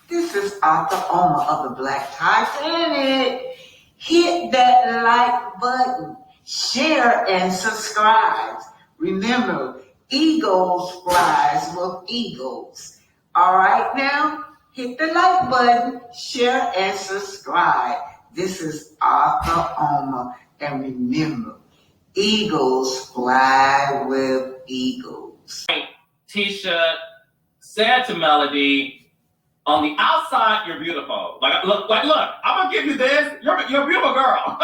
This is Arthur Omer of the Black Tie Planet. Hit that like button, share and subscribe. Remember, eagles flies with eagles. All right now, hit the like button, share and subscribe. This is Arthur Omer, and remember, eagles fly with eagles. Tisha said to Melody, on the outside, you're beautiful. Look, I'm gonna give you this. You're a beautiful girl.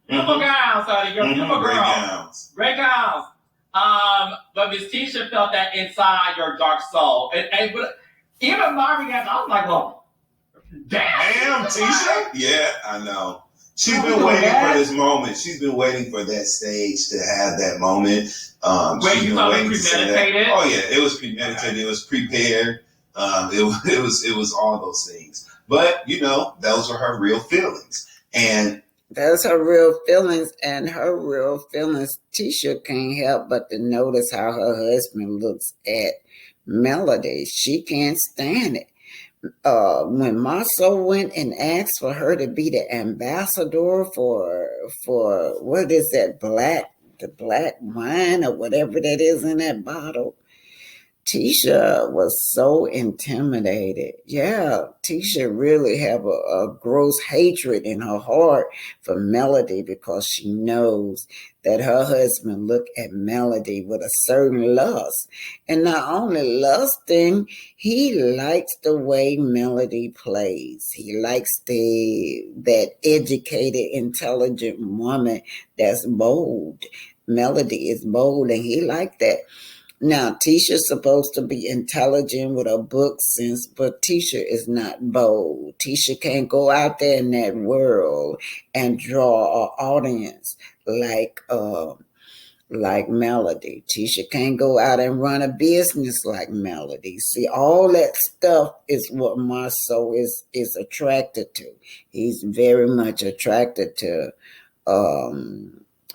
Beautiful gowns, honey. You're a beautiful girl. Great gowns. But Miss Tisha felt that inside your dark soul. And even my reaction, I was like, well, damn, Tisha? Yeah, I know. She's been waiting for this moment. She's been waiting for that stage to have that moment. Wait, you thought it was premeditated? Oh yeah, it was premeditated. It was prepared. It was all those things. But those were her real feelings, and that's her real feelings. And her real feelings, Tisha can't help but to notice how her husband looks at Melody. She can't stand it. When Marceau went and asked for her to be the ambassador for what is that, the black wine or whatever that is in that bottle, Tisha was so intimidated. Yeah, Tisha really have a gross hatred in her heart for Melody because she knows that her husband look at Melody with a certain lust. And not only lusting, he likes the way Melody plays. He likes that educated, intelligent woman that's bold. Melody is bold and he liked that. Now, Tisha's supposed to be intelligent with her book sense, but Tisha is not bold. Tisha can't go out there in that world and draw an audience like Melody. Tisha can't go out and run a business like Melody. See, all that stuff is what Marceau is attracted to. He's very much attracted to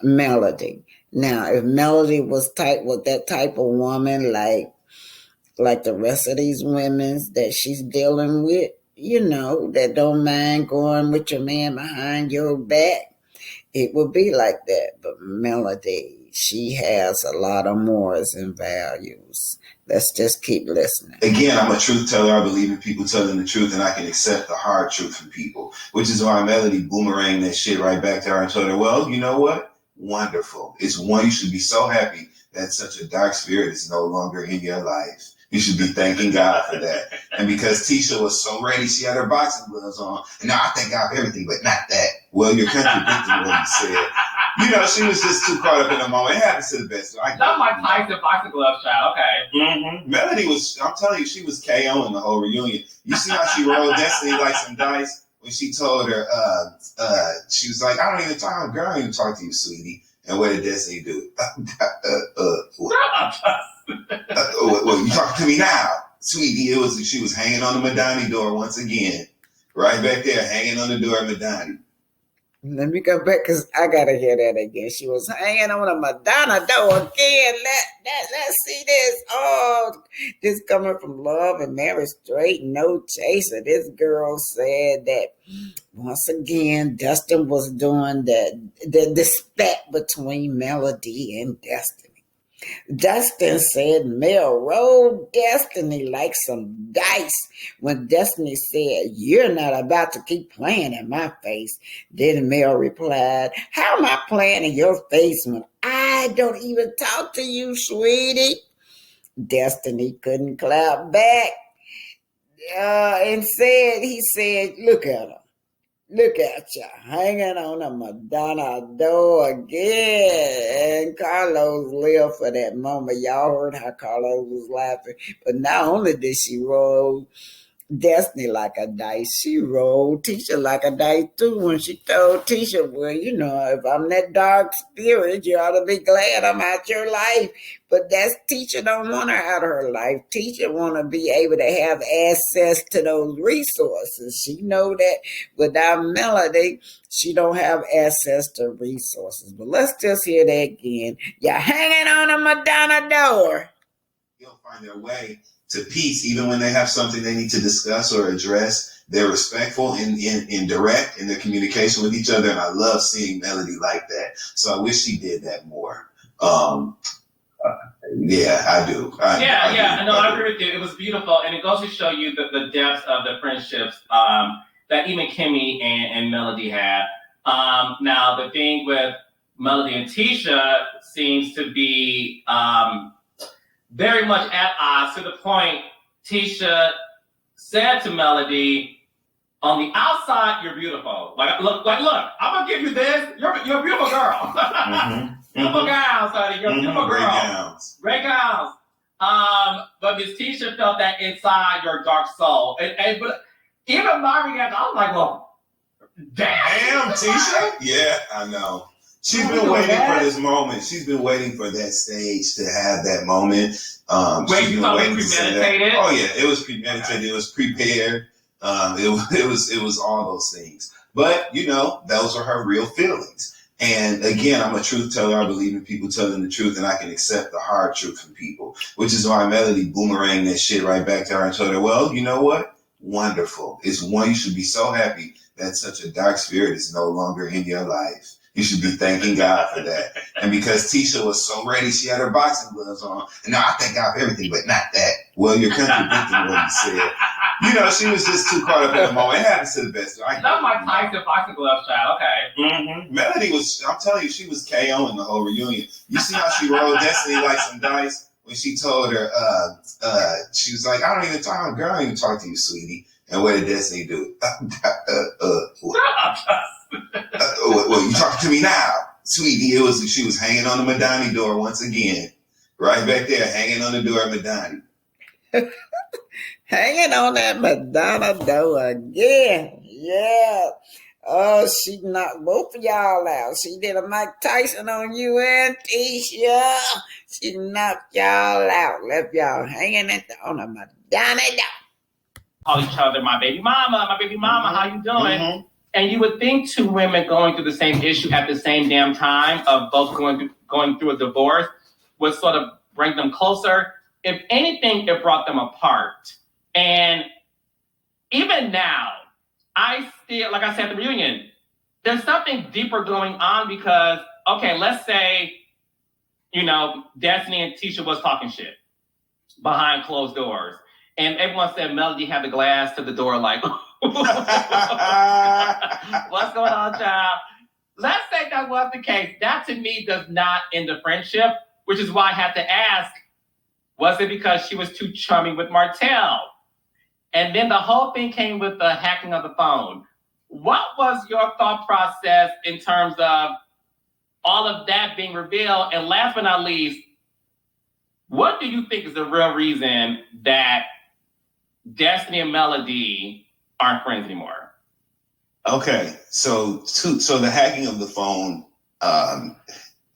Melody. Now, if Melody was that type of woman, like the rest of these women that she's dealing with, that don't mind going with your man behind your back, it would be like that. But Melody, she has a lot of morals and values. Let's just keep listening. Again, I'm a truth teller. I believe in people telling the truth, and I can accept the hard truth from people, which is why Melody boomeranged that shit right back to her and told her, well, you know what? Wonderful. You should be so happy that such a dark spirit is no longer in your life. You should be thanking God for that. And because Tisha was so ready, she had her boxing gloves on. And now I thank God for everything, but not that. Well, you're contradicting what you said. She was just too caught up in the moment. It happens to the best. So not my Tyson boxing gloves, child. Okay. Mm-hmm. Melody I'm telling you, she was KOing the whole reunion. You see how she rolled Destiny like some dice? When she told her, she was like, I don't even talk, girl, I don't even talk to you, sweetie. And what did Destiny do? Well, you talking to me now, sweetie. She was hanging on the Madani door once again. Right back there, hanging on the door of Madani. Let me go back because I gotta hear that again. She was hanging on a Madonna door again. Let's see this. Oh, this coming from Love and Marriage Straight, no chaser. This girl said that once again, Dustin was doing the spat between Melody and Destiny. Dustin said Mel rolled Destiny like some dice when Destiny said, you're not about to keep playing in my face. Then Mel replied, how am I playing in your face when I don't even talk to you, sweetie? Destiny couldn't clap back he said, look at her. Look at you, hanging on a Madonna door again. And Carlos lived for that moment. Y'all heard how Carlos was laughing. But not only did she roll Destiny like a dice, she rolled Tisha like a dice too when she told Tisha, well, if I'm that dark spirit, you ought to be glad I'm out your life. But that's Tisha don't want her out of her life. Tisha want to be able to have access to those resources. She know that without Melody, she don't have access to resources. But let's just hear that again. You're hanging on a Madonna door. He'll find their way to peace, even when they have something they need to discuss or address. They're respectful and direct in their communication with each other, and I love seeing Melody like that. So I wish she did that more. Yeah, I do. I agree with you. It was beautiful, and it goes to show you the depth of the friendships that even Kimmy and Melody had. Now, the thing with Melody and Tisha seems to be very much at odds, to the point Tisha said to Melody, on the outside, you're beautiful. Look, I'm gonna give you this. You're a beautiful girl. Beautiful gowns, honey. You're a beautiful girl. Great gowns. But Miss Tisha felt that inside your dark soul. But even my reaction, I was like, well, damn, Tisha? Yeah, I know. She's been waiting for this moment. She's been waiting for that stage to have that moment. Wait, you thought it was premeditated? Oh yeah, it was premeditated. It was prepared. It was all those things. But those are her real feelings. And again, I'm a truth teller. I believe in people telling the truth, and I can accept the hard truth from people, which is why Melody boomeranged that shit right back to her and told her, well, you know what? Wonderful. You should be so happy that such a dark spirit is no longer in your life. You should be thanking God for that. And because Tisha was so ready, she had her boxing gloves on. And now I thank God for everything, but not that. Well, you're contradicting what you said. She was just too caught up in the moment. It happens to the best. Not my Tyson boxing gloves, child. Okay. Mm-hmm. Melody I'm telling you, she was KOing the whole reunion. You see how she rolled Destiny like some dice? When she told her, she was like, I don't even talk to you, sweetie. And what did Destiny do? Well, you talking to me now, sweetie. She was hanging on the Madani door once again. Right back there, hanging on the door of Madani. Hanging on that Madonna door again. Yeah. Oh, she knocked both of y'all out. She did a Mike Tyson on you and Tisha. She knocked y'all out. Left y'all hanging on the Madonna door. Call each other my baby mama, how you doing? Mm-hmm. And you would think two women going through the same issue at the same damn time of both going through a divorce would sort of bring them closer. If anything, it brought them apart. And even now, I still, like I said at the reunion, there's something deeper going on because, okay, let's say, Destiny and Tisha was talking shit behind closed doors. And everyone said Melody had the glass to the door like, what's going on, child? Let's say that was the case. That to me does not end the friendship, which is why I had to ask, was it because she was too charming with Martel? And then the whole thing came with the hacking of the phone. What was your thought process in terms of all of that being revealed? And last but not least, what do you think is the real reason that Destiny and Melody aren't friends anymore? Okay, so the hacking of the phone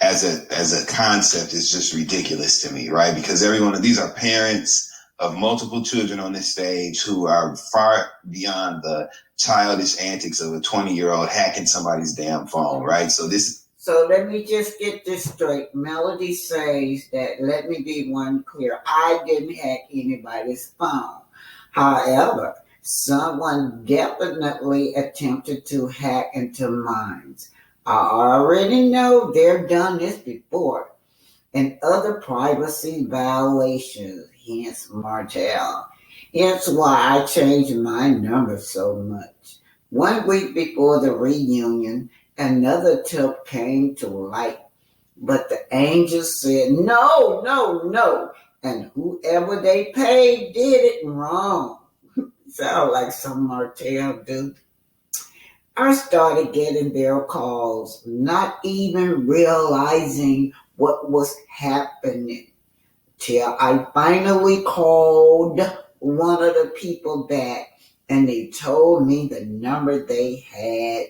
as a concept is just ridiculous to me, right? Because every one of these are parents of multiple children on this stage who are far beyond the childish antics of a 20-year-old hacking somebody's damn phone, right? So let me just get this straight. Melody says that, let me be one clear, I didn't hack anybody's phone. However, someone definitely attempted to hack into mine. I already know they've done this before. And other privacy violations, hence Martel. Hence why I changed my number so much. 1 week before the reunion, another tip came to light. But the angels said, no. And whoever they paid did it wrong. Sound like some Martel dude. I started getting their calls, not even realizing what was happening, till I finally called one of the people back, and they told me the number they had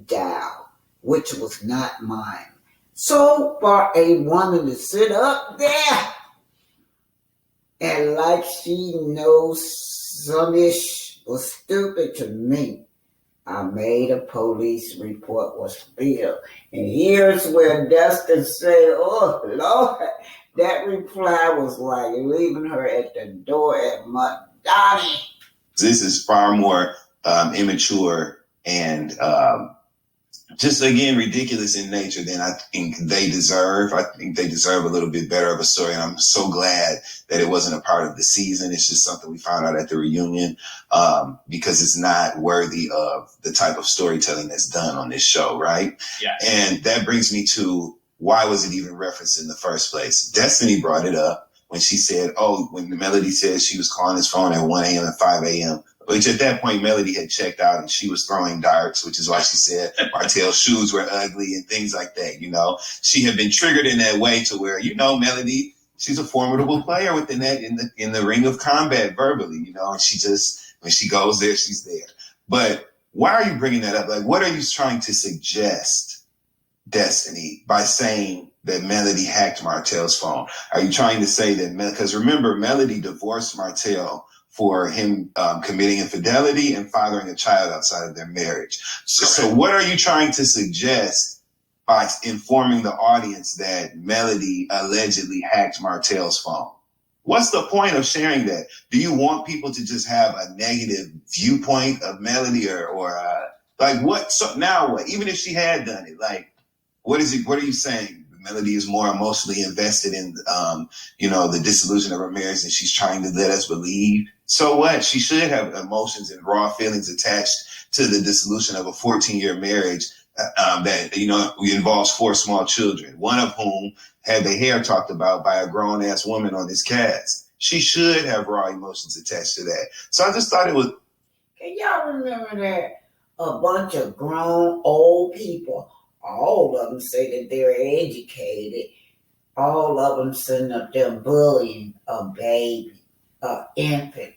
dialed, which was not mine. So for a woman to sit up there and like she knows some ish was stupid to me, I made a police report was filed. And here's where Dustin said, oh, Lord, That reply was like leaving her at the door at Madonna. This is far more immature and just, again, ridiculous in nature than I think they deserve. I think they deserve a little bit better of a story, and I'm so glad that it wasn't a part of the season. It's just something we found out at the reunion because it's not worthy of the type of storytelling that's done on this show, right? Yeah. And that brings me to, why was it even referenced in the first place? Destiny brought it up when she said, when Melody said she was calling his phone at 1 a.m. and 5 a.m., which at that point, Melody had checked out and she was throwing darts, which is why she said Martel's shoes were ugly and things like that. She had been triggered in that way to where, Melody, she's a formidable player within that, in the ring of combat verbally, and she just, when she goes there, she's there. But why are you bringing that up? Like, what are you trying to suggest, Destiny, by saying that Melody hacked Martel's phone? Are you trying to say that, because remember, Melody divorced Martel for him committing infidelity and fathering a child outside of their marriage. So what are you trying to suggest by informing the audience that Melody allegedly hacked Martel's phone? What's the point of sharing that? Do you want people to just have a negative viewpoint of Melody or like what? So now what? Even if she had done it, like, what is it? What are you saying? Melody is more emotionally invested in, the dissolution of her marriage than she's trying to let us believe. So what? She should have emotions and raw feelings attached to the dissolution of a 14-year marriage that, involves 4 small children, one of whom had their hair talked about by a grown-ass woman on this cast. She should have raw emotions attached to that. So I just thought it was... Can y'all remember that a bunch of grown old people, all of them say that they're educated, all of them sitting up there bullying a baby, an infant?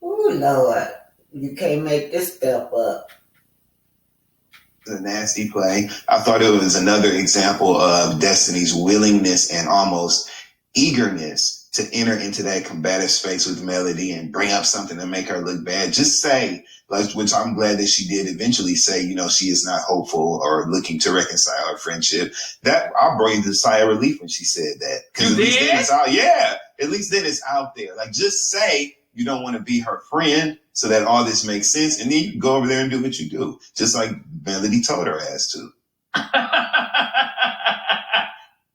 Oh, Lord, you can't make this stuff up. A nasty play. I thought it was another example of Destiny's willingness and almost eagerness to enter into that combative space with Melody and bring up something to make her look bad. Just say, which I'm glad that she did eventually say, she is not hopeful or looking to reconcile her friendship. That I'll bring the sigh of relief when she said that. You at least did? then it's out. Yeah, at least then it's out there. Like, just say you don't want to be her friend so that all this makes sense, and then you can go over there and do what you do, just like Melody told her ass to.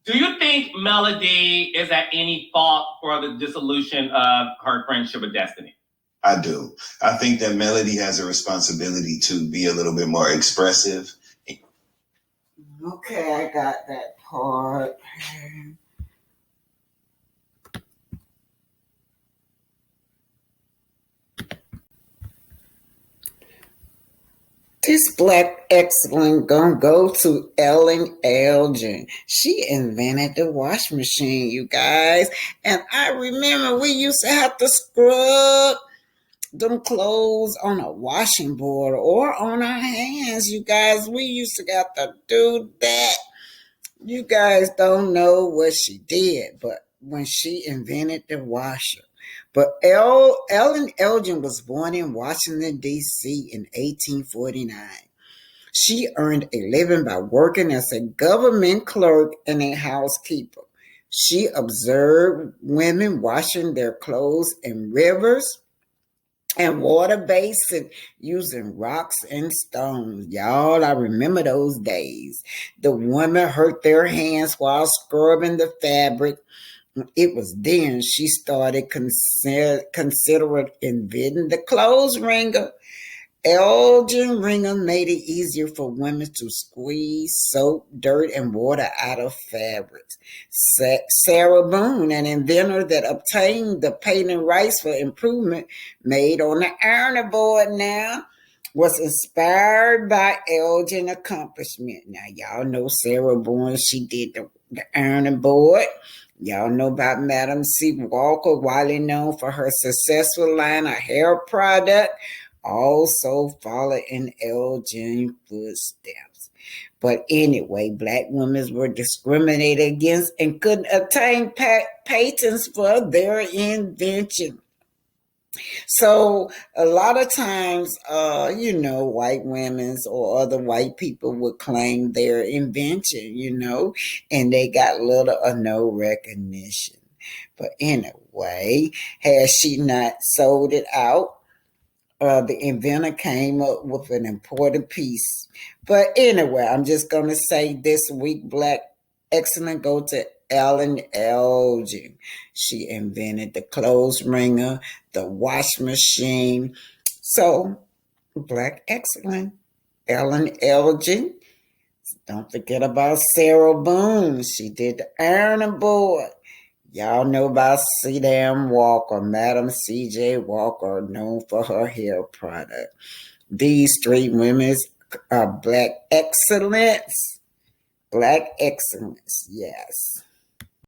Do you think Melody is at any fault for the dissolution of her friendship with Destiny? I do. I think that Melody has a responsibility to be a little bit more expressive. Okay, I got that part. This black excellence gonna go to Ellen Elgin. She invented the wash machine, you guys. And I remember we used to have to scrub them clothes on a washing board or on our hands, you guys. We used to have to do that. You guys don't know what she did, but when she invented the washer. But Ellen Elgin was born in Washington, D.C. in 1849. She earned a living by working as a government clerk and a housekeeper. She observed women washing their clothes in rivers and water basins using rocks and stones. Y'all, I remember those days. The women hurt their hands while scrubbing the fabric. It was then she started considering inventing the clothes wringer. Elgin wringer made it easier for women to squeeze soap, dirt, and water out of fabrics. Sarah Boone, an inventor that obtained the patent rights for improvement made on the ironing board now, was inspired by Elgin's accomplishment. Now, y'all know Sarah Boone, she did the ironing board. Y'all know about Madam C. Walker, widely known for her successful line of hair product, also followed in Elgin's footsteps. But anyway, black women were discriminated against and couldn't obtain patents for their invention. So a lot of times, white women's or other white people would claim their invention, and they got little or no recognition. But anyway, had she not sold it out, the inventor came up with an important piece. But anyway, I'm just going to say this week, Black Excellent go to Ellen Elgin. She invented the clothes wringer, the wash machine. So, Black Excellent, Ellen Elgin. Don't forget about Sarah Boone. She did the ironing board. Y'all know about C.D.M. Walker, Madam C.J. Walker, known for her hair product. These three women are Black excellence. Black excellence, yes.